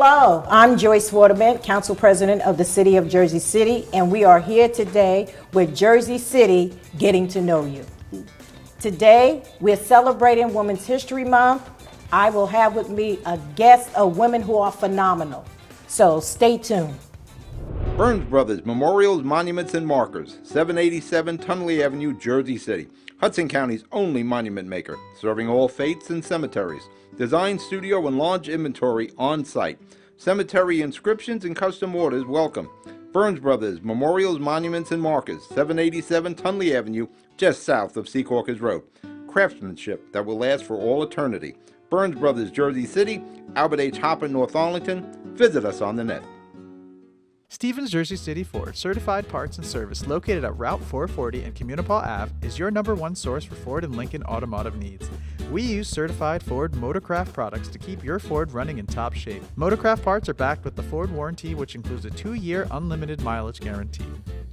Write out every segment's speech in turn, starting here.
Hello, I'm Joyce Watterman, Council President of the City of Jersey City, and we are here today with Jersey City Getting to Know You. Today, we're celebrating Women's History Month. I will have with me a guest of women who are phenomenal. So stay tuned. Burns Brothers Memorials, Monuments, and Markers, 787 Tunley Avenue, Jersey City. Hudson County's only monument maker, serving all faiths and cemeteries. Design, studio, and large inventory on site. Cemetery inscriptions and custom orders welcome. Burns Brothers Memorials, Monuments, and Markers, 787 Tunley Avenue, just south of Secaucus Road. Craftsmanship that will last for all eternity. Burns Brothers, Jersey City, Albert H. Hopper, North Arlington. Visit us on the net. Stevens Jersey City Ford Certified Parts and Service, located at Route 440 and Communipaw Ave, is your #1 source for Ford and Lincoln automotive needs. We use certified Ford Motorcraft products to keep your Ford running in top shape. Motorcraft parts are backed with the Ford warranty, which includes a 2-year unlimited mileage guarantee.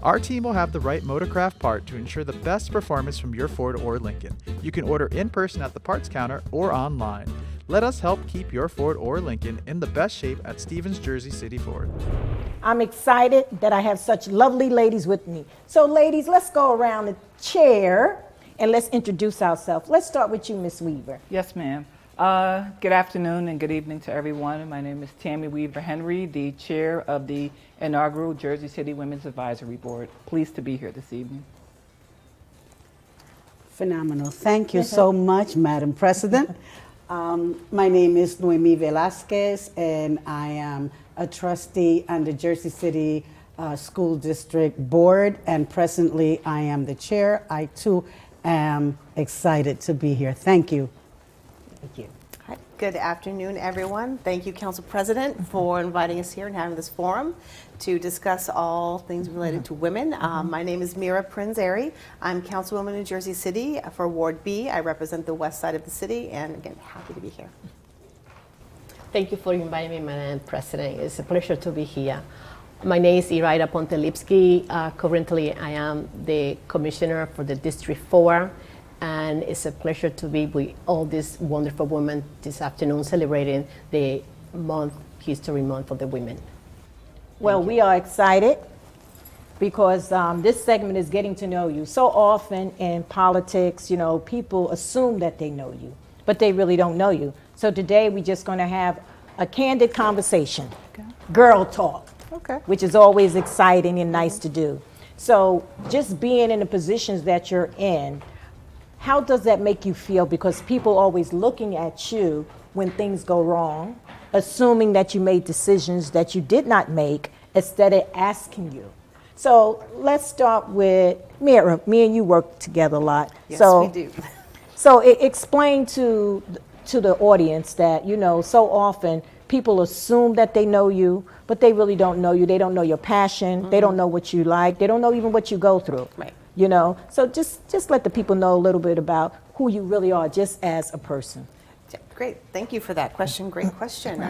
Our team will have the right Motorcraft part to ensure the best performance from your Ford or Lincoln. You can order in person at the parts counter or online. Let us help keep your Ford or Lincoln in the best shape at Stevens Jersey City Ford. I'm excited that I have such lovely ladies with me. So ladies, let's go around the chair and let's introduce ourselves. Let's start with you, Miss Weaver. Yes, ma'am. Good afternoon and good evening to everyone. My name is Tammy Weaver Henry, the chair of the inaugural Jersey City Women's Advisory Board. Pleased to be here this evening. Phenomenal. Thank you so much, Madam President. My name is Noemi Velasquez, and I am a trustee on the Jersey City School District Board, and presently I am the chair. I too am excited to be here. Thank you. Thank you. Hi. Good afternoon, everyone. Thank you, Council President, for inviting us here and having this forum to discuss all things related to women. My name is Mira Prinzeri. I'm Councilwoman in Jersey City for Ward B. I represent the west side of the city, and again, happy to be here. Thank you for inviting me, Madam President. It's a pleasure to be here. My name is Iraida Pontelipski. Currently, I am the Commissioner for the District 4, and it's a pleasure to be with all these wonderful women this afternoon celebrating the History Month for the women. Well, we are excited because this segment is getting to know you. So often in politics, people assume that they know you, but they really don't know you. So today we're just going to have a candid conversation, girl talk, which is always exciting and nice to do. So just being in the positions that you're in, how does that make you feel? Because people always looking at you when things go wrong, assuming that you made decisions that you did not make instead of asking you. So let's start with Mira. Me and you work together a lot. Yes, so, we do. So explain to the audience that, so often people assume that they know you, but they really don't know you. They don't know your passion. They don't know what you like. They don't know even what you go through. Right. So just let the people know a little bit about who you really are just as a person. Yeah, great. Thank you for that question. Great question.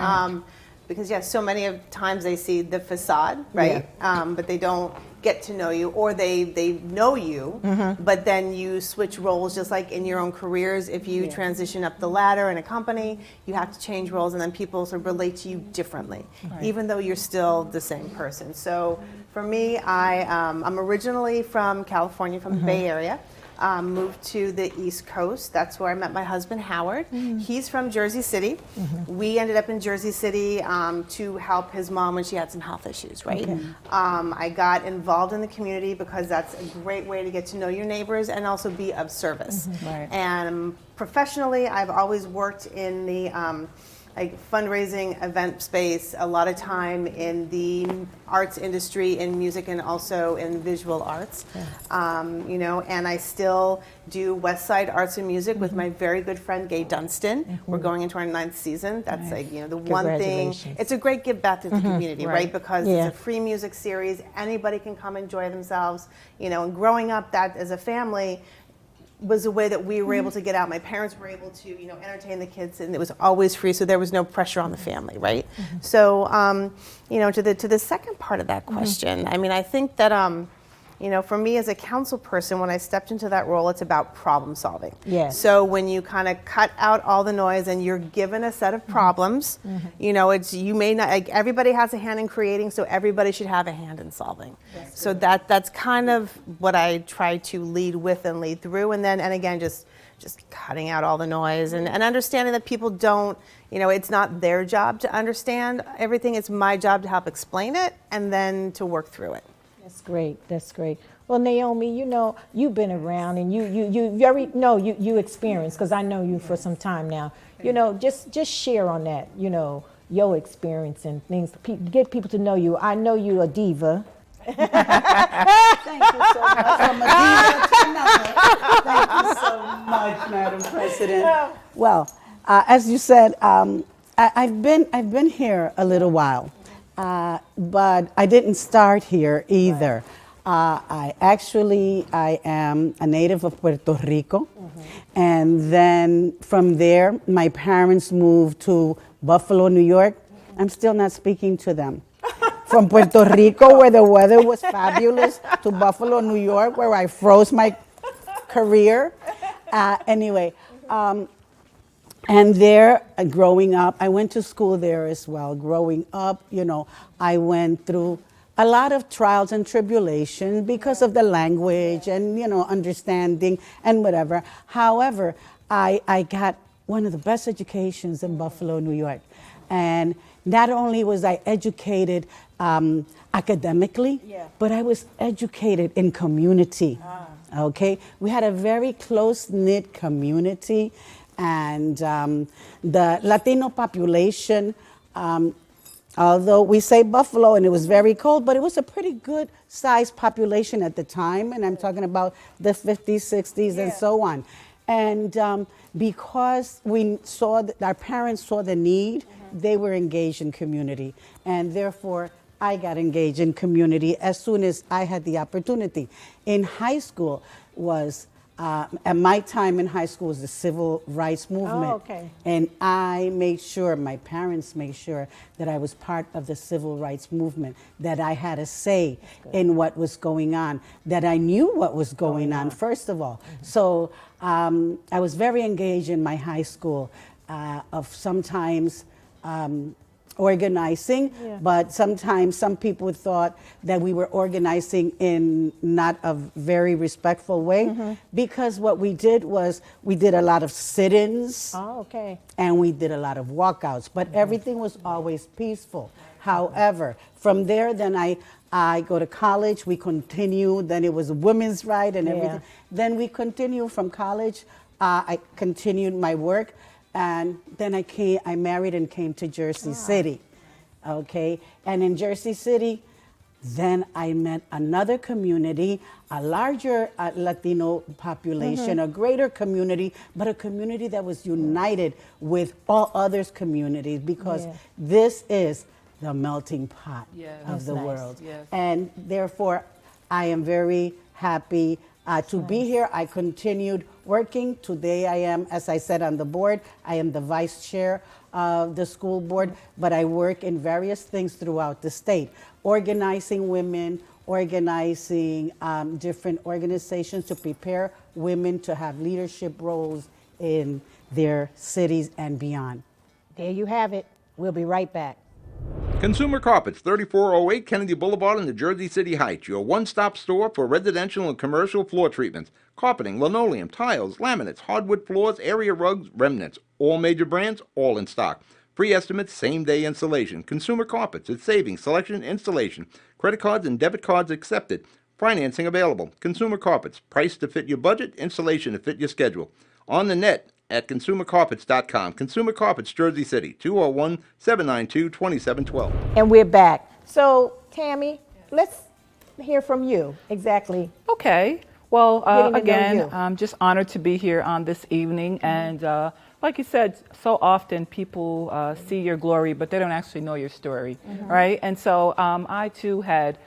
Because yes, so many of times they see the facade, right? Yeah. But they don't get to know you, or they know you, but then you switch roles, just like in your own careers. If you transition up the ladder in a company, you have to change roles, and then people sort of relate to you differently, even though you're still the same person. So for me, I'm originally from California, from the Bay Area. Moved to the East Coast. That's where I met my husband, Howard. He's from Jersey City. We ended up in Jersey City to help his mom when she had some health issues, right? I got involved in the community because that's a great way to get to know your neighbors and also be of service. And professionally, I've always worked in the fundraising event space, a lot of time in the arts industry, in music, and also in visual arts. And I still do West Side Arts and Music with my very good friend Gay Dunstan. We're going into our 9th season. That's the one thing. It's a great give back to the community, right? Because it's a free music series. Anybody can come enjoy themselves. And growing up that as a family was a way that we were able to get out. My parents were able to, entertain the kids, and it was always free, so there was no pressure on the family, right? So, to the second part of that question, I mean, I think that you know, for me as a council person, when I stepped into that role, it's about problem solving. Yes. So when you kind of cut out all the noise and you're given a set of problems, you know, it's, you may not, like, everybody has a hand in creating, so everybody should have a hand in solving. So that's kind of what I try to lead with and lead through. And then, and again, just cutting out all the noise and understanding that people don't, you know, it's not their job to understand everything. It's my job to help explain it and then to work through it. That's great. That's great. Well, Naomi, you know, you've been around and you experienced, because I know you for some time now. You know, just share on that, you know, your experience and things, get people to know you. I know you're a diva. Thank you so much. From a diva to another. Thank you so much, Madam President. Well, as you said, I've been here a little while, but I didn't start here either. I am a native of Puerto Rico, and then from there, my parents moved to Buffalo, New York. I'm still not speaking to them. From Puerto Rico, where the weather was fabulous, to Buffalo, New York, where I froze my career. Anyway, and there, growing up, I went to school there as well. Growing up, you know, I went through a lot of trials and tribulations because of the language and, you know, understanding and whatever. However, I got one of the best educations in Buffalo, New York. And not only was I educated academically, but I was educated in community. Okay, we had a very close-knit community, and the Latino population, although we say Buffalo and it was very cold, but it was a pretty good sized population at the time, and I'm talking about the 50s, 60s, and so on. And because we saw that our parents saw the need, they were engaged in community, and therefore I got engaged in community as soon as I had the opportunity. In high school at my time in high school was the civil rights movement. Oh, okay. And I made sure, my parents made sure that I was part of the civil rights movement, that I had a say in what was going on, that I knew what was going on, first of all. So I was very engaged in my high school, of sometimes organizing, but sometimes some people thought that we were organizing in not a very respectful way, because what we did was we did a lot of sit-ins and we did a lot of walkouts, but everything was always peaceful. However, from there, then I go to college, we continue, then it was women's right and everything. Then we continue from college, I continued my work. And then I married and came to Jersey City, okay? And in Jersey City, then I met another community, a larger Latino population, a greater community, but a community that was united with all others communities, because this is the melting pot of the world. And therefore, I am very happy to be here. I continued working. Today I am, as I said, on the board. I am the vice chair of the school board, but I work in various things throughout the state, organizing women, organizing different organizations to prepare women to have leadership roles in their cities and beyond. There you have it. We'll be right back. Consumer Carpets, 3408 Kennedy Boulevard in the Jersey City Heights, your one-stop store for residential and commercial floor treatments, carpeting, linoleum, tiles, laminates, hardwood floors, area rugs, remnants, all major brands, all in stock. Free estimates, same-day installation. Consumer Carpets, it's savings, selection, installation. Credit cards and debit cards accepted. Financing available. Consumer Carpets, price to fit your budget, installation to fit your schedule. On the net at consumercarpets.com. Consumer Carpets, Jersey City, 201-792-2712. And we're back. So, Tammy, let's hear from you. Exactly. Okay. Well, Getting to know again, you. I'm just honored to be here on this evening. And like you said, so often people see your glory, but they don't actually know your story, right? And so I, too, had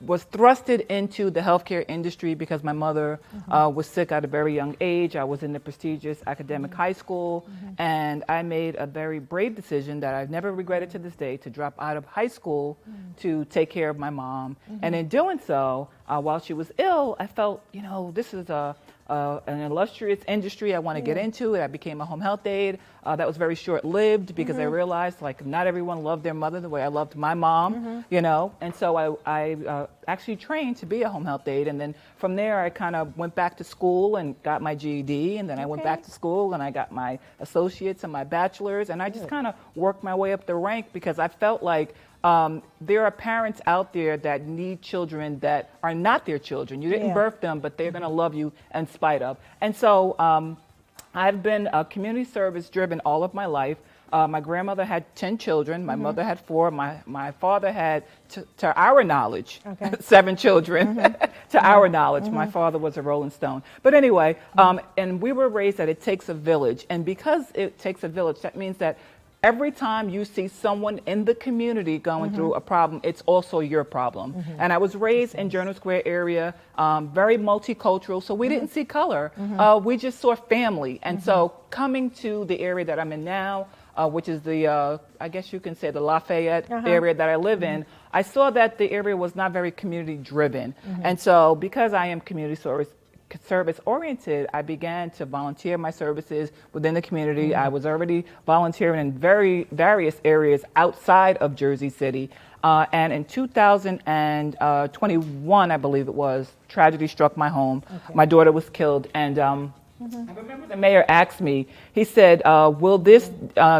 was thrusted into the healthcare industry because my mother was sick at a very young age. I was in the prestigious academic high school, and I made a very brave decision that I've never regretted to this day, to drop out of high school to take care of my mom. And in doing so, while she was ill, I felt, you know, this is an illustrious industry I want to get into. I became a home health aide. That was very short-lived because I realized, like, not everyone loved their mother the way I loved my mom, you know. And so I actually trained to be a home health aide. And then from there, I kind of went back to school and got my GED. And then I went back to school and I got my associates and my bachelor's. And I just kind of worked my way up the rank because I felt like there are parents out there that need children that are not their children. You didn't birth them, but they're going to love you in spite of. And so I've been community service driven all of my life. My grandmother had 10 children. My mother had 4. My father had, to our knowledge, 7 children. To our knowledge, my father was a Rolling Stone. But anyway, and we were raised that it takes a village. And because it takes a village, that means that every time you see someone in the community going through a problem, it's also your problem. And I was raised in Journal Square area, very multicultural, so we didn't see color. We just saw family. And so coming to the area that I'm in now, which is the, I guess you can say the Lafayette area that I live in, I saw that the area was not very community driven. And so because I am community service oriented, I began to volunteer my services within the community. I was already volunteering in various areas outside of Jersey City. And in 2021, I believe it was, tragedy struck my home. My daughter was killed, and I remember the mayor asked me, he said, will this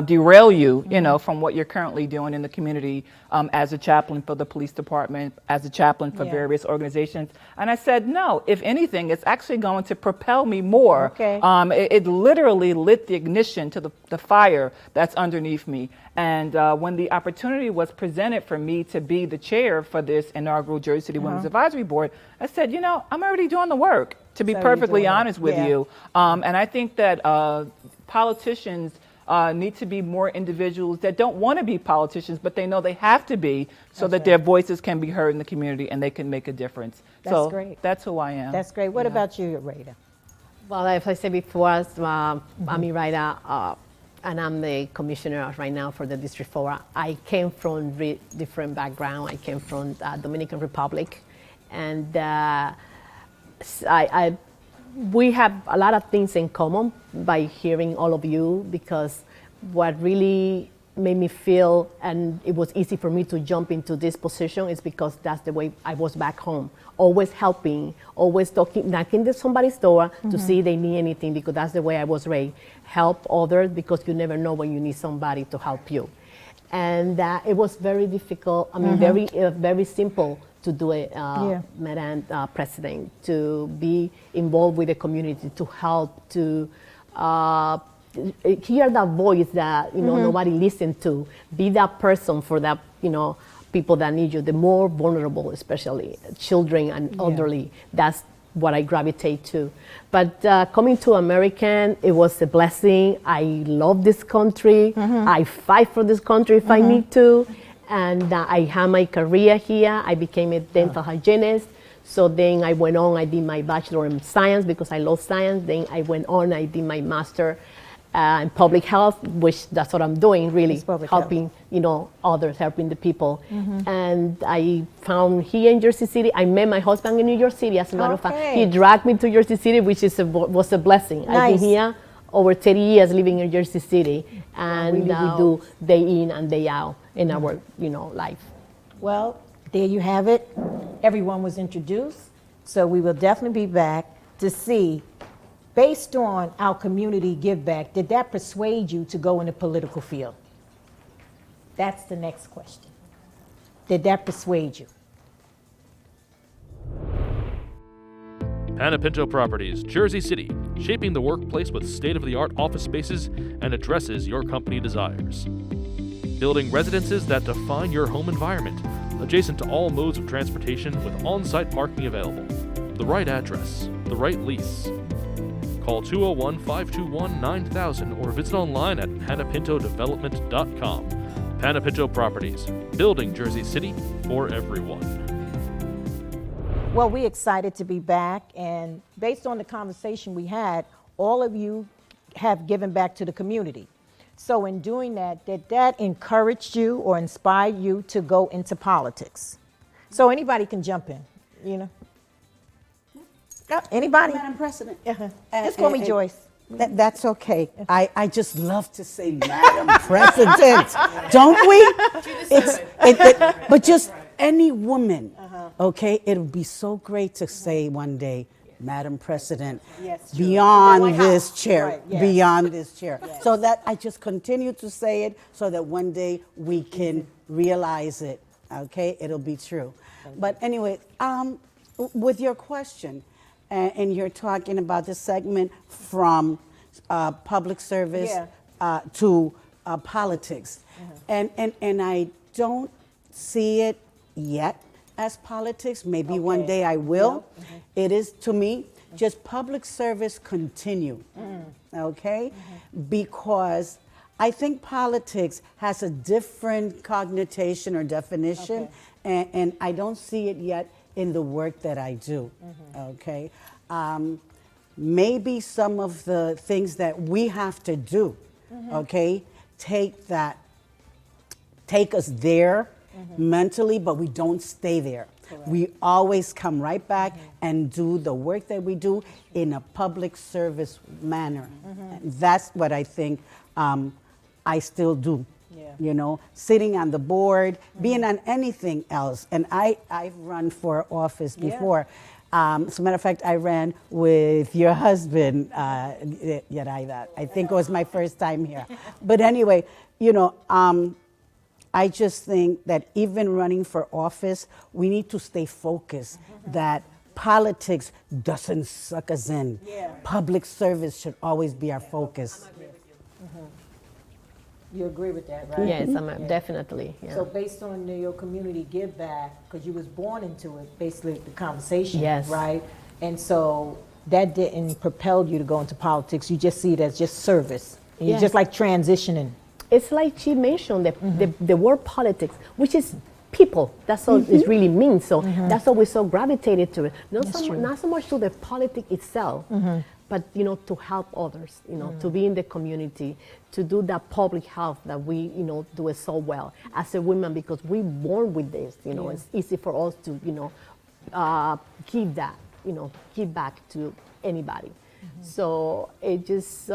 derail you, you know, from what you're currently doing in the community as a chaplain for the police department, as a chaplain for various organizations? And I said, no, if anything, it's actually going to propel me more. It literally lit the ignition to the fire that's underneath me. And when the opportunity was presented for me to be the chair for this inaugural Jersey City Women's Advisory Board, I said, you know, I'm already doing the work, to be perfectly honest with you. And I think that politicians need to be more individuals that don't want to be politicians, but they know they have to be so that their voices can be heard in the community and they can make a difference. That's great. That's who I am. That's great. What about you, Rita? Well, as I said before, I'm Iraida, and I'm the commissioner right now for the District 4. I came from different background. I came from Dominican Republic, and we have a lot of things in common by hearing all of you, because what really made me feel, and it was easy for me to jump into this position, is because that's the way I was back home. Always helping, always knocking to somebody's door to see if they need anything, because that's the way I was raised. Help others, because you never know when you need somebody to help you. And it was very difficult, I mean, very simple to do it, Madam President, to be involved with the community, to help, to hear that voice that, you know, nobody listened to, be that person for that, you know, people that need you, the more vulnerable, especially children and elderly. That's what I gravitate to. But coming to American, it was a blessing. I love this country. I fight for this country if I need to. And I had my career here. I became a dental hygienist. So then I went on, I did my bachelor in science because I love science. Then I went on, I did my master in public health, which that's what I'm doing, really helping, you know, others, helping the people. And I found here in Jersey City, I met my husband in New York City, as a matter of fact. He dragged me to Jersey City, which was a blessing. I've been here over 30 years living in Jersey City, and we do day in and day out in our, you know, life. Well, there you have it. Everyone was introduced, so we will definitely be back to see, based on our community give back, did that persuade you to go in the political field? That's the next question. Did that persuade you? Panapinto Properties, Jersey City, shaping the workplace with state-of-the-art office spaces and addresses your company desires. Building residences that define your home environment, adjacent to all modes of transportation with on-site parking available. The right address, the right lease. Call 201-521-9000 or visit online at panapintodevelopment.com. Panapinto Properties, building Jersey City for everyone. Well, we're excited to be back, and based on the conversation we had, all of you have given back to the community. So in doing that, did that encourage you or inspire you to go into politics? So anybody can jump in, you know? Anybody? Madam President. Just call me Joyce. That's okay. I just love to say Madam President, don't we? But just any woman, okay? It would be so great to say one day, Madam President, Yes, true. beyond The White this House. chair, Right, yes. beyond this chair. So that I just continue to say it so that one day we can realize it, okay? It'll be true. But anyway, with your question, and you're talking about the segment from public service to politics. And I don't see it yet as politics. Maybe one day I will. It is, to me, just public service continue, okay? Because I think politics has a different connotation or definition, and I don't see it yet in the work that I do, okay? Maybe some of the things that we have to do, okay, take us there mentally, but we don't stay there. We always come right back and do the work that we do in a public service manner. That's what I think I still do. You know, sitting on the board, being on anything else. And I've run for office before. As a matter of fact, I ran with your husband, Yaraida. I think it was my first time here. But anyway, you know, I just think that even running for office, we need to stay focused, that politics doesn't suck us in. Public service should always be our focus. You agree with that, right? Yes, definitely. Yeah. So based on your community give back, because you was born into it, basically the conversation, Yes. right? And so that didn't propel you to go into politics. You just see it as just service. And you're just like transitioning. It's like she mentioned, the word politics, which is people. That's all it really means. So that's why we so gravitated to it. Not so much to the politic itself, but you know, to help others. You know, to be in the community, to do that public health that we do it so well as a woman, because we born with this. You know, it's easy for us to give that. Give back to anybody. So it just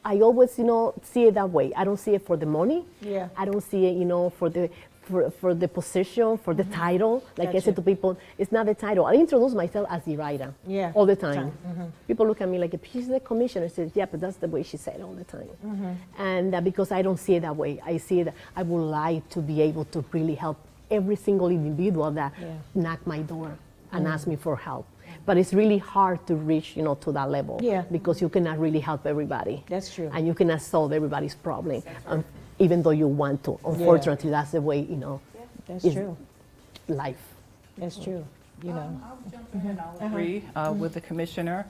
I always, see it that way. I don't see it for the money. Yeah. I don't see it, for the position, for the title. Like I said to people, it's not the title. I introduce myself as Iraida all the time. People look at me like, if she's the commissioner, I say, yeah, but that's the way she said it all the time. And because I don't see it that way. I see it, I would like to be able to really help every single individual that knock my door and ask me for help. But it's really hard to reach, to that level. Because you cannot really help everybody. That's true. And you cannot solve everybody's problem, even though you want to. Unfortunately, that's the way, That's is true. life. That's true. I'll jump in and I'll agree with the commissioner.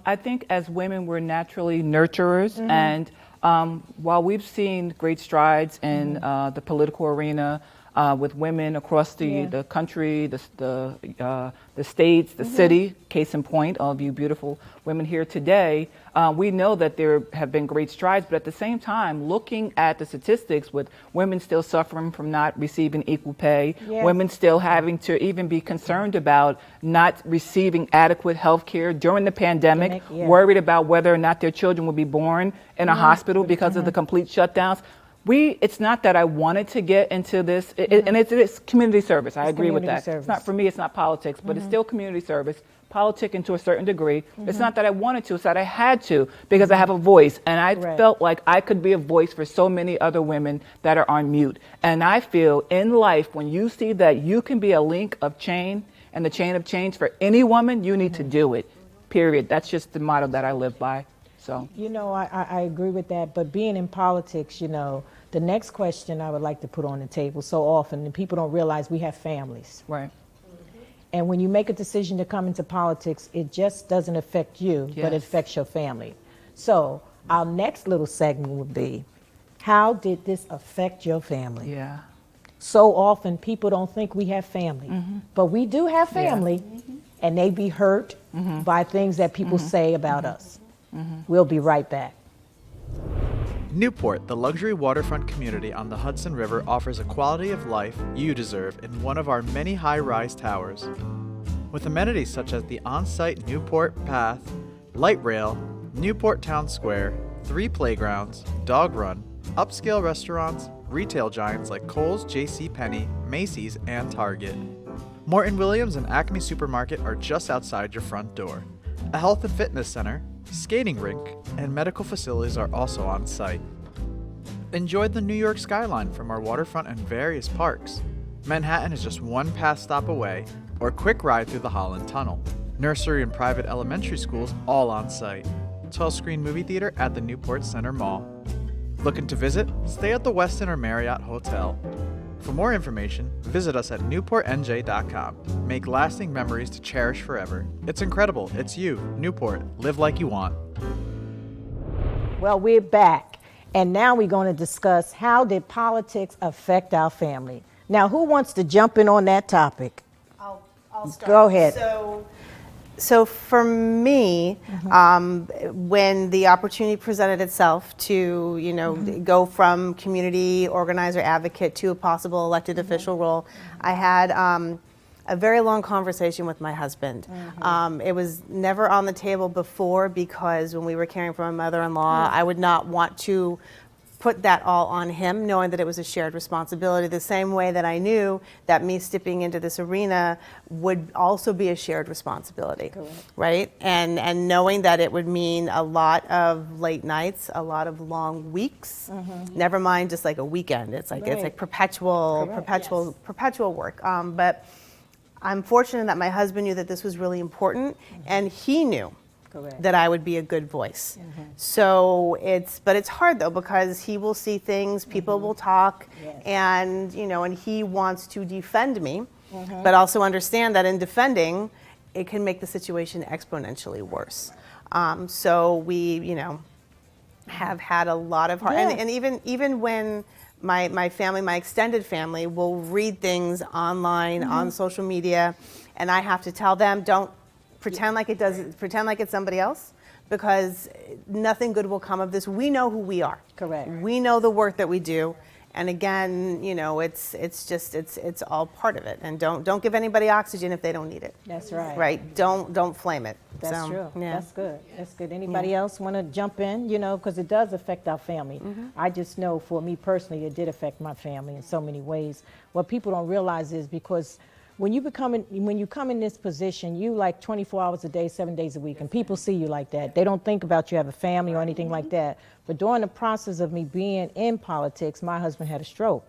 I think as women, we're naturally nurturers. And while we've seen great strides in the political arena, with women across the country, the states, the city, case in point, all of you beautiful women here today, we know that there have been great strides, but at the same time, looking at the statistics with women still suffering from not receiving equal pay, women still having to even be concerned about not receiving adequate health care during the pandemic, worried about whether or not their children would be born in a hospital because of the complete shutdowns. It's not that I wanted to get into this, and it's community service. I agree with that. It's not for me, it's not politics, but it's still community service, politicking to a certain degree. It's not that I wanted to, it's that I had to, because I have a voice, and I felt like I could be a voice for so many other women that are on mute. And I feel in life, when you see that you can be a link of chain, and the chain of change for any woman, you need to do it, period. That's just the motto that I live by. So. I agree with that, but being in politics, the next question I would like to put on the table so often, and people don't realize we have families. Right. And when you make a decision to come into politics, it just doesn't affect you, but it affects your family. So our next little segment would be, how did this affect your family? Yeah. So often people don't think we have family, but we do have family, and they be hurt by things that people say about us. We'll be right back. Newport, the luxury waterfront community on the Hudson River, offers a quality of life you deserve in one of our many high-rise towers. With amenities such as the on-site Newport Path, light rail, Newport Town Square, 3 playgrounds, dog run, upscale restaurants, retail giants like Kohl's, JCPenney, Macy's, and Target. Morton Williams and Acme Supermarket are just outside your front door. A health and fitness center, skating rink, and medical facilities are also on site. Enjoy the New York skyline from our waterfront and various parks. Manhattan is just one pass stop away, or a quick ride through the Holland Tunnel. Nursery and private elementary schools all on site. 12-screen movie theater at the Newport Center Mall. Looking to visit? Stay at the Westin or Marriott Hotel. For more information, visit us at newportnj.com. Make lasting memories to cherish forever. It's incredible. It's you, Newport. Live like you want. Well, we're back, and now we're going to discuss how did politics affect our family. Now, who wants to jump in on that topic? I'll start. Go ahead. So for me, when the opportunity presented itself to, go from community organizer advocate to a possible elected official role, I had a very long conversation with my husband. It was never on the table before because when we were caring for my mother-in-law, I would not want to put that all on him, knowing that it was a shared responsibility, the same way that I knew that me stepping into this arena would also be a shared responsibility. Correct. Right? And knowing that it would mean a lot of late nights, a lot of long weeks, never mind just like a weekend. It's like it's like perpetual work. But I'm fortunate that my husband knew that this was really important, and he knew that I would be a good voice. So it's hard though, because he will see things, people will talk, and and he wants to defend me, but also understand that in defending, it can make the situation exponentially worse. So we, have had a lot of hard, and even when my family, my extended family, will read things online on social media, and I have to tell them, don't pretend like it's somebody else, because nothing good will come of this. We know who we are. Correct. We know the work that we do, and again, it's all part of it. And don't give anybody oxygen if they don't need it. That's right. Right. Don't flame it. That's true. Yeah. That's good. That's good. Anybody else want to jump in? Because it does affect our family. I just know for me personally, it did affect my family in so many ways. What people don't realize is because when you come in this position, you like 24 hours a day, 7 days a week, and people see you like that. They don't think about you have a family or anything like that. But during the process of me being in politics, my husband had a stroke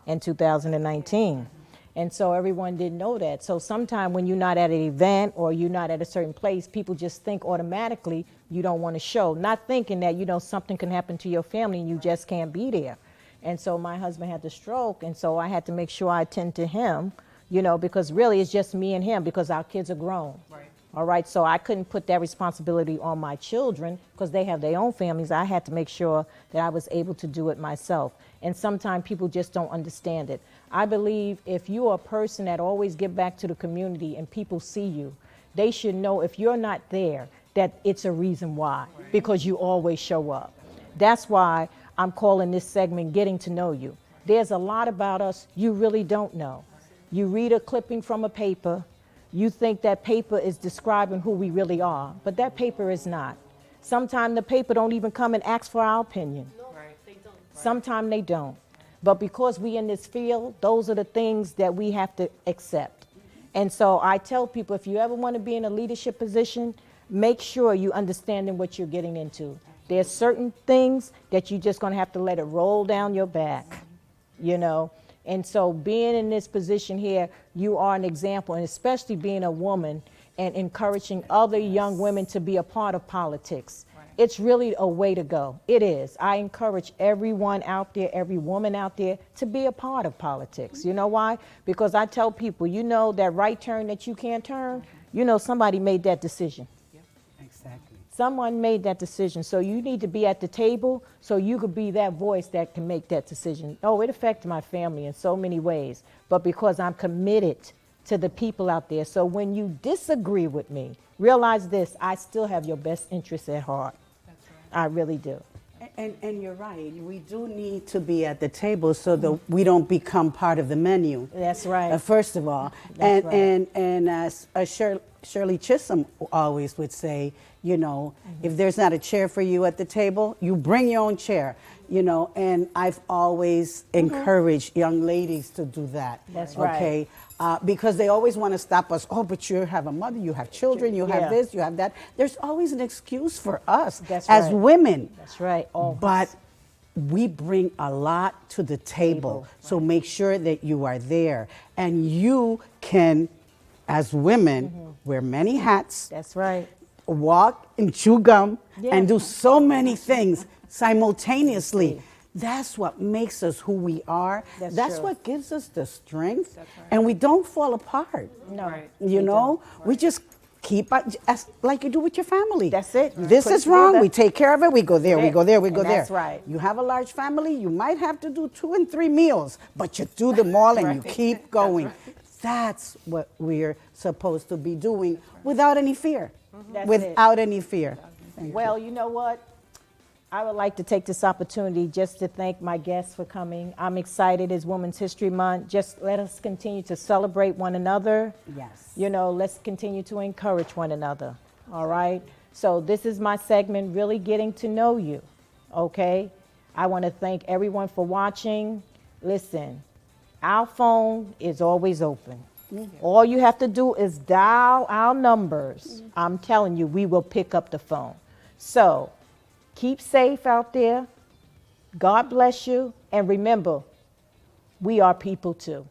in 2019. And so everyone didn't know that. So sometime when you're not at an event or you're not at a certain place, people just think automatically you don't want to show, not thinking that, something can happen to your family and you just can't be there. And so my husband had the stroke, and so I had to make sure I attend to him, because really it's just me and him, because our kids are grown. Right. All right, so I couldn't put that responsibility on my children because they have their own families. I had to make sure that I was able to do it myself. And sometimes people just don't understand it. I believe if you're a person that always give back to the community and people see you, they should know if you're not there, that it's a reason why, because you always show up. That's why I'm calling this segment Getting to Know You. There's a lot about us you really don't know. You read a clipping from a paper, you think that paper is describing who we really are, but that paper is not. Sometimes the paper don't even come and ask for our opinion. Sometimes they don't. But because we in this field, those are the things that we have to accept. And so I tell people, if you ever want to be in a leadership position, make sure you understanding what you're getting into. There's certain things that you're just going to have to let it roll down your back, And so being in this position here, you are an example, and especially being a woman and encouraging other young women to be a part of politics. Right. It's really a way to go. It is. I encourage everyone out there, every woman out there, to be a part of politics. You know why? Because I tell people, that right turn that you can't turn, somebody made that decision. Exactly. Someone made that decision. So you need to be at the table so you could be that voice that can make that decision. Oh, it affected my family in so many ways, but because I'm committed to the people out there. So when you disagree with me, realize this, I still have your best interests at heart. That's right. I really do. And you're right. We do need to be at the table so that we don't become part of the menu. That's right. First of all, That's and as Shirley Chisholm always would say, you know, if there's not a chair for you at the table, you bring your own chair. You know, and I've always encouraged young ladies to do that. That's right. Okay. Because they always want to stop us. Oh, but you have a mother, you have children, you have this, you have that. There's always an excuse for us as women. That's right. Always. But we bring a lot to the table. So make sure that you are there. And you can, as women, wear many hats. That's right. Walk and chew gum and do so many things simultaneously. That's what makes us who we are. That's what gives us the strength. And we don't fall apart. No. You know, we just keep like you do with your family. That's it. This is wrong. We take care of it. We go there. We go there. We go there. That's right. You have a large family. You might have to do 2 and 3 meals, but you do them all and you keep going. That's what we're supposed to be doing without any fear. Without any fear. Well, you know what? I would like to take this opportunity just to thank my guests for coming. I'm excited. It's Women's History Month. Just let us continue to celebrate one another. Yes. You know, let's continue to encourage one another. All right? So this is my segment, really getting to know you. Okay? I want to thank everyone for watching. Listen, our phone is always open. All you have to do is dial our numbers. I'm telling you, we will pick up the phone. So, keep safe out there. God bless you. And remember, we are people too.